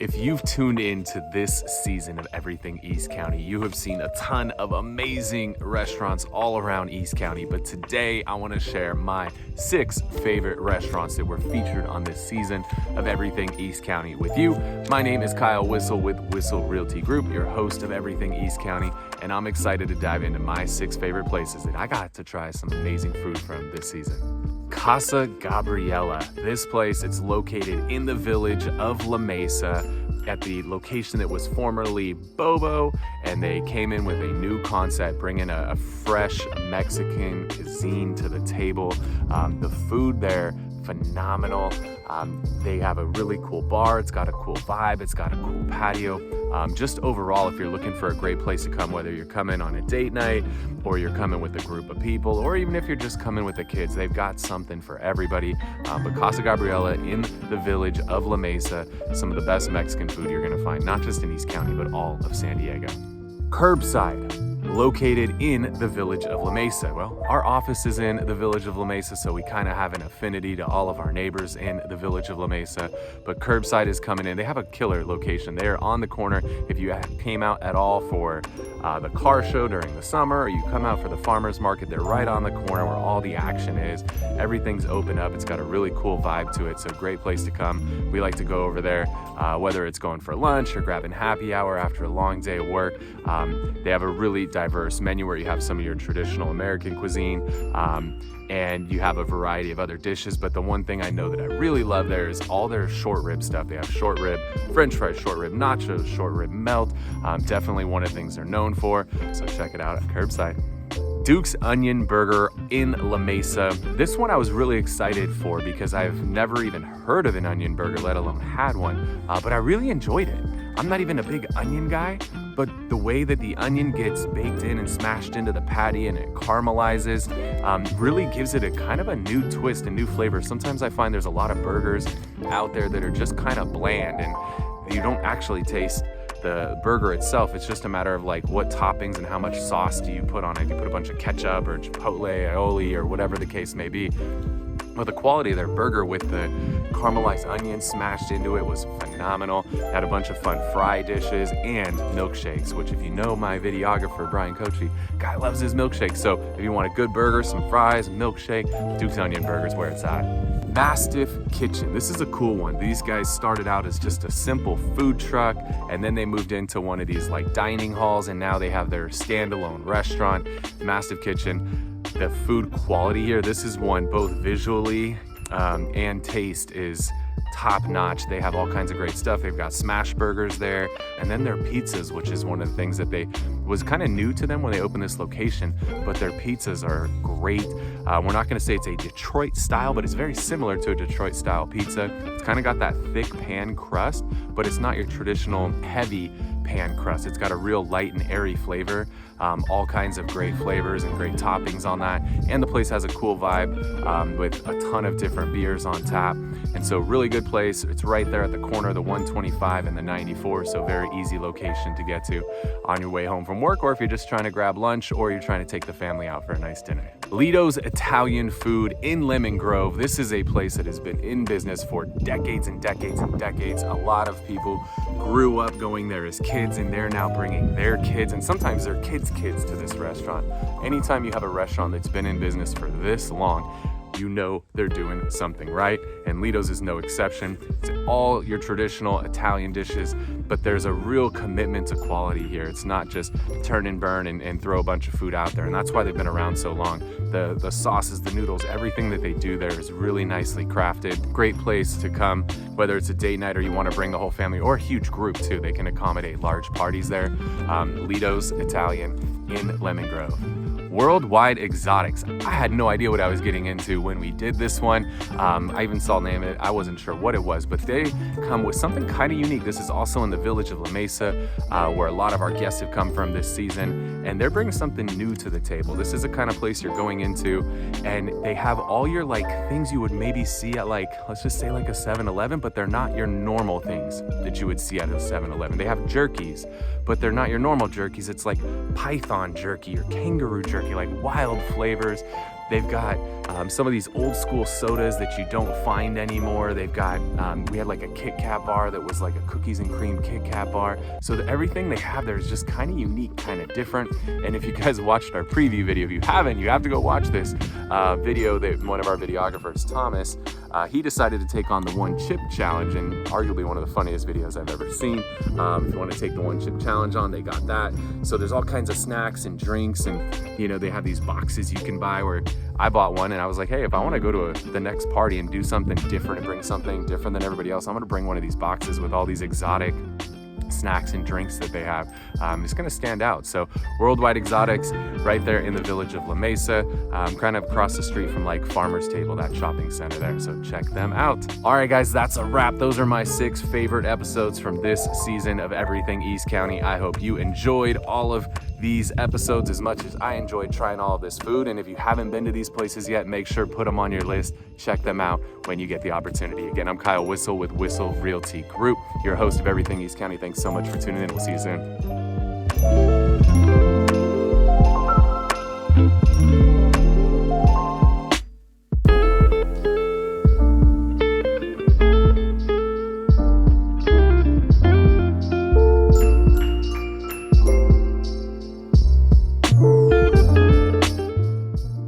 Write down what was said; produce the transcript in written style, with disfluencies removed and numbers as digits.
If you've tuned in to this season of Everything East County, you have seen a ton of amazing restaurants all around East County. But today I want to share my 6 favorite restaurants that were featured on this season of Everything East County with you. My name is Kyle Whissel with Whissel Realty Group, your host of Everything East County, and I'm excited to dive into my 6 favorite places that I got to try some amazing food from this season. Casa Gabriela. This place, it's located in the village of La Mesa at the location that was formerly Bobo, and they came in with a new concept, bringing a fresh Mexican cuisine to the table. The food there, phenomenal. They have a really cool bar. It's got a cool vibe. It's got a cool patio. Just overall, if you're looking for a great place to come, whether you're coming on a date night or you're coming with a group of people, or even if you're just coming with the kids, they've got something for everybody. But Casa Gabriela in the village of La Mesa, some of the best Mexican food you're gonna find, not just in East County, but all of San Diego. Curbside, located in the village of La Mesa. Well, our office is in the village of La Mesa, so we kind of have an affinity to all of our neighbors in the village of La Mesa. But Curbside is coming in. They have a killer location. They are on the corner. If you came out at all for the car show during the summer, or you come out for the farmer's market, they're right on the corner where all the action is. Everything's open up. It's got a really cool vibe to it, so great place to come. We like to go over there, whether it's going for lunch or grabbing happy hour after a long day of work. They have a really diverse menu where you have some of your traditional American cuisine, and you have a variety of other dishes. But the one thing I know that I really love there is all their short rib stuff. They have short rib, French fries, short rib nachos, short rib melt. Definitely one of the things they're known for. So check it out at Curbside. Duke's Onion Burger in La Mesa. This one I was really excited for because I've never even heard of an onion burger, let alone had one, but I really enjoyed it. I'm not even a big onion guy, but the way that the onion gets baked in and smashed into the patty and it caramelizes really gives it a kind of a new twist, a new flavor. Sometimes I find there's a lot of burgers out there that are just kind of bland and you don't actually taste the burger itself. It's just a matter of like what toppings and how much sauce do you put on it. You put a bunch of ketchup or chipotle, aioli, or whatever the case may be. But the quality of their burger with the caramelized onion smashed into it was phenomenal. Had a bunch of fun fry dishes and milkshakes, which if you know my videographer, Brian Kochi, guy loves his milkshakes. So if you want a good burger, some fries, milkshake, Duke's Onion Burger is where it's at. Mastiff Kitchen. This is a cool one. These guys started out as just a simple food truck, and then they moved into one of these like dining halls, and now they have their standalone restaurant, Mastiff Kitchen. The food quality here, this is one both visually and taste is top notch. They have all kinds of great stuff. They've got smash burgers there, and then their pizzas, which is one of the things that was kind of new to them when they opened this location, but their pizzas are great. We're not going to say it's a Detroit style, but it's very similar to a Detroit style pizza. It's kind of got that thick pan crust, but it's not your traditional heavy pan crust. It's got a real light and airy flavor, all kinds of great flavors and great toppings on that. And the place has a cool vibe with a ton of different beers on tap. And so really good place. It's right there at the corner of the 125 and the 94, so very easy location to get to on your way home from work, or if you're just trying to grab lunch or you're trying to take the family out for a nice dinner. Lido's Italian Food in Lemon Grove. This is a place that has been in business for decades and decades and decades. A lot of people grew up going there as kids, and they're now bringing their kids and sometimes their kids' kids to this restaurant. Anytime you have a restaurant that's been in business for this long, you know they're doing something right, and Lido's is no exception. It's all your traditional Italian dishes, but there's a real commitment to quality here. It's not just turn and burn and throw a bunch of food out there, and that's why they've been around so long. The sauces, the noodles, everything that they do there is really nicely crafted. Great place to come, whether it's a date night or you want to bring the whole family, or a huge group too. They can accommodate large parties there. Lido's Italian in Lemon Grove. Worldwide Exotics. I had no idea what I was getting into when we did this one. I even saw the name of it. I wasn't sure what it was, but they come with something kind of unique. This is also in the village of La Mesa, where a lot of our guests have come from this season, and they're bringing something new to the table. This is the kind of place you're going into, and they have all your like things you would maybe see at like, let's just say like a 7-Eleven, but they're not your normal things that you would see at a 7-Eleven. They have jerkies, but they're not your normal jerkies. It's like python jerky or kangaroo jerky, like wild flavors. They've got some of these old school sodas that you don't find anymore. They've got, we had like a Kit Kat bar that was like a cookies and cream Kit Kat bar. So everything they have there is just kind of unique, kind of different. And if you guys watched our preview video, if you haven't, you have to go watch this video that one of our videographers, Thomas, he decided to take on the one chip challenge, and arguably one of the funniest videos I've ever seen. If you want to take the one chip challenge on, they got that. So there's all kinds of snacks and drinks, and you know, they have these boxes you can buy. Where I bought one and I was like, hey, if I want to go to the next party and do something different and bring something different than everybody else, I'm going to bring one of these boxes with all these exotic snacks and drinks that they have. It's going to stand out. So Worldwide Exotics, right there in the village of La Mesa, kind of across the street from like Farmer's Table, that shopping center there. So check them out. All right, guys, that's a wrap. Those are my 6 favorite episodes from this season of Everything East County. I hope you enjoyed all of these episodes as much as I enjoyed trying all of this food. And if you haven't been to these places yet, make sure put them on your list. Check them out when you get the opportunity. Again, I'm Kyle Whissel with Whissel Realty Group, your host of Everything East County. Thanks so much for tuning in. We'll see you soon.